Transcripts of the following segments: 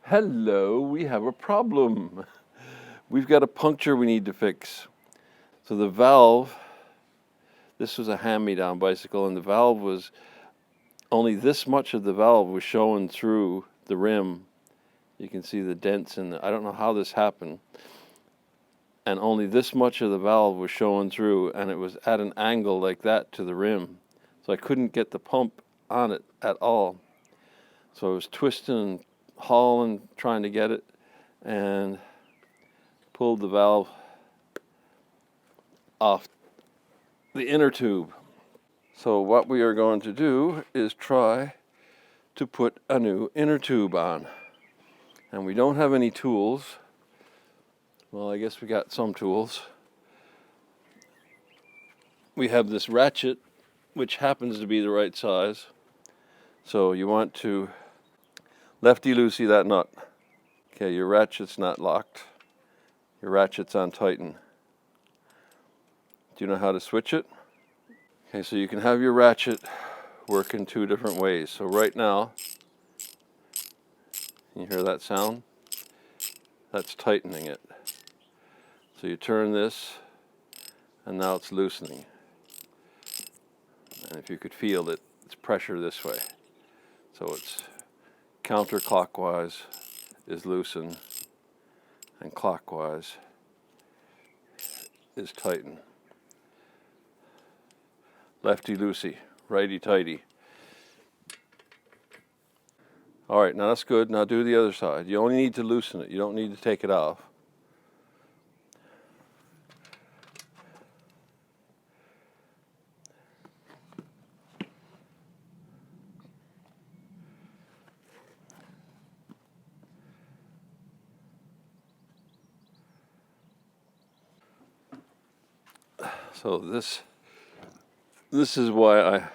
Hello, we have a problem. We've got a puncture we need to fix. So the valve, this was a hand-me-down bicycle, and the valve was, only this much of the valve was showing through the rim. You can see the dents in the, I don't know how this happened. And only this much of the valve was showing through, and it was at an angle like that to the rim. So I couldn't get the pump on it at all. So I was twisting and hauling, trying to get it, and pulled the valve off the inner tube. So what we are going to do is try to put a new inner tube on. And we don't have any tools. Well, I guess we got some tools. We have this ratchet, which happens to be the right size. So you want to lefty-loosey that nut. Okay, your ratchet's not locked. Your ratchet's on tighten. Do you know how to switch it? Okay, so you can have your ratchet work in two different ways. So right now, you hear that sound? That's tightening it. So you turn this, and now it's loosening. And if you could feel it, it's pressure this way. So it's counterclockwise is loosen, and clockwise is tighten. Lefty-loosey, righty-tighty. All right, now that's good. Now do the other side. You only need to loosen it. You don't need to take it off. So this is why I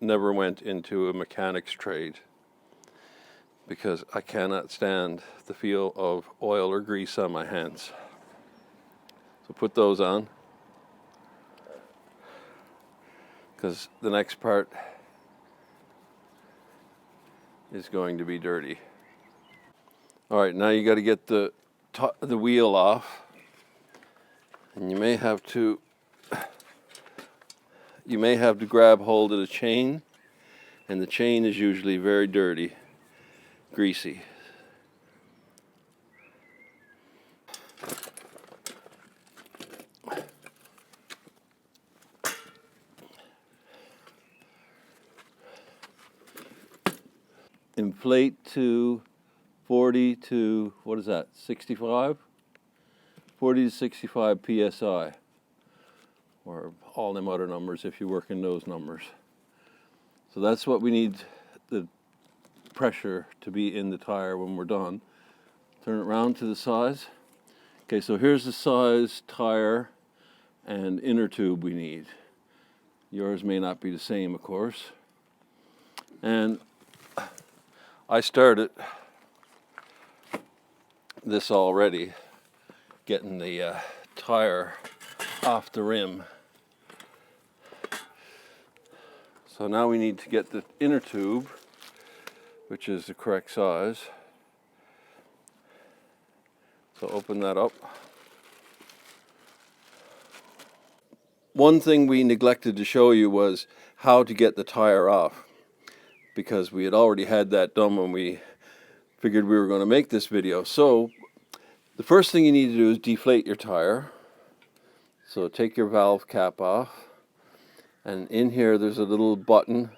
never went into a mechanic's trade, because I cannot stand the feel of oil or grease on my hands. So put those on, because the next part is going to be dirty. All right, now you got to get the wheel off, and you may have to grab hold of the chain, and the chain is usually very dirty, greasy. Inflate to 40 to, what is that, 65? 40 to 65 psi, or all them other numbers if you work in those numbers. So that's what we need the pressure to be in the tire when we're done. Turn it around to the size. Okay, so here's the size tire and inner tube we need. Yours may not be the same, of course. And I started this already, getting the tire off the rim. So now we need to get the inner tube, which is the correct size. So open that up. One thing we neglected to show you was how to get the tire off, because we had already had that done when we figured we were going to make this video. So the first thing you need to do is deflate your tire. So take your valve cap off, and in here there's a little button,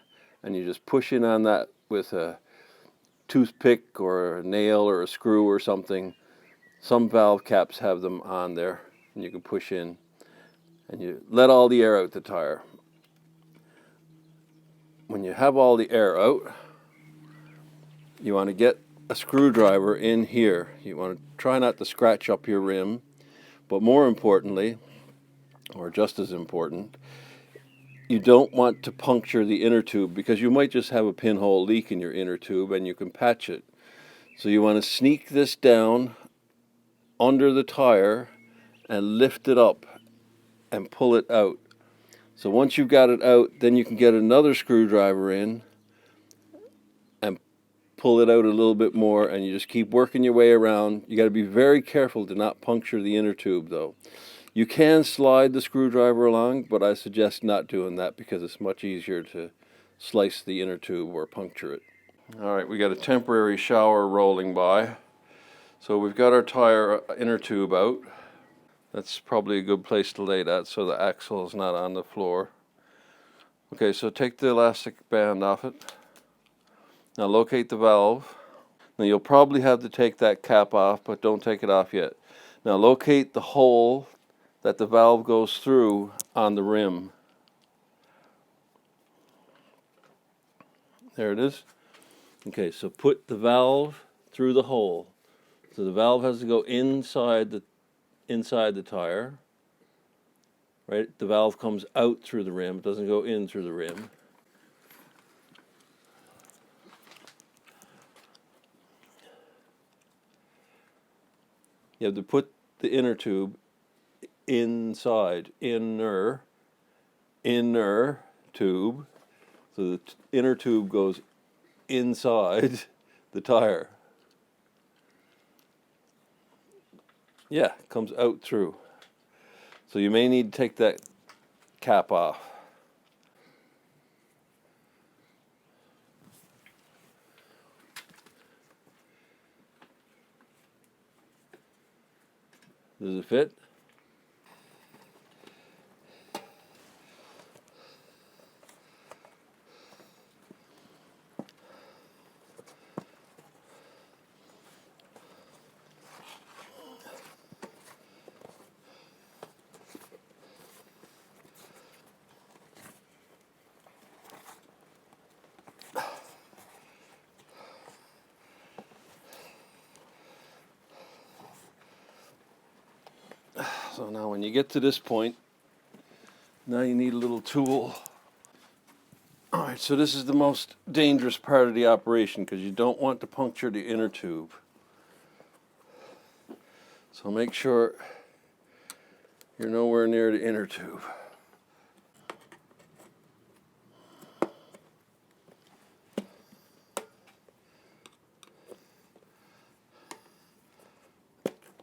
and you just push in on that with a toothpick or a nail or a screw or something. Some valve caps have them on there, and you can push in, and you let all the air out the tire. When you have all the air out, you want to get a screwdriver in here. You want to try not to scratch up your rim, but more importantly, or just as important, you don't want to puncture the inner tube, because you might just have a pinhole leak in your inner tube and you can patch it. So you want to sneak this down under the tire and lift it up and pull it out. So once you've got it out, then you can get another screwdriver in and pull it out a little bit more, and you just keep working your way around. You got to be very careful to not puncture the inner tube though. You can slide the screwdriver along, but I suggest not doing that because it's much easier to slice the inner tube or puncture it. All right, we got a temporary shower rolling by. So we've got our tire inner tube out. That's probably a good place to lay that so the axle is not on the floor. Okay, so take the elastic band off it. Now locate the valve. Now you'll probably have to take that cap off, but don't take it off yet. Now locate the hole that the valve goes through on the rim. There it is. Okay, so put the valve through the hole. So the valve has to go inside the tire. Right? The valve comes out through the rim. It doesn't go in through the rim. You have to put the inner tube inside, inner tube. So the inner tube goes inside the tire. Yeah, comes out through. So you may need to take that cap off. Does it fit? So now when you get to this point, now you need a little tool. All right, so this is the most dangerous part of the operation because you don't want to puncture the inner tube. So make sure you're nowhere near the inner tube.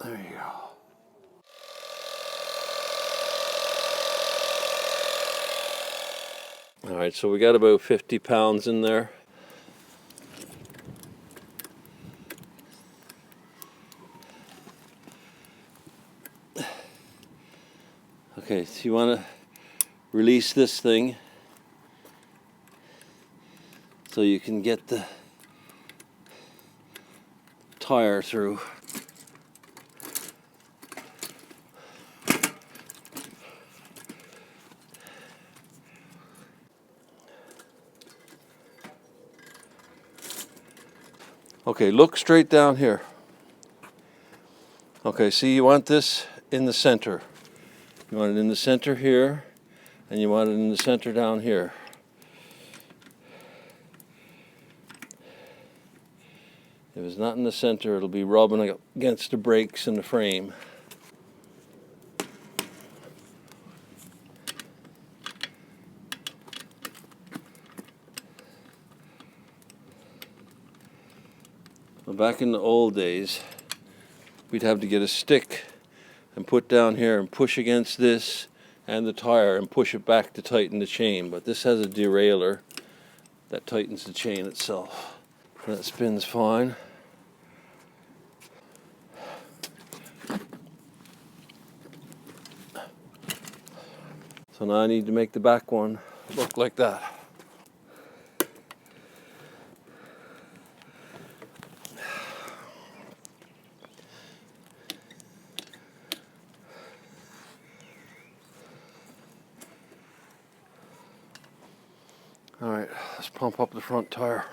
There you go. All right, so we got about 50 pounds in there. Okay, so you want to release this thing so you can get the tire through. Okay, look straight down here. Okay, see, you want this in the center. You want it in the center here, and you want it in the center down here. If it's not in the center, it'll be rubbing against the brakes and the frame. Well, back in the old days, we'd have to get a stick and put down here and push against this and the tire and push it back to tighten the chain. But this has a derailleur that tightens the chain itself. And that spins fine. So now I need to make the back one look like that. All right, let's pump up the front tire.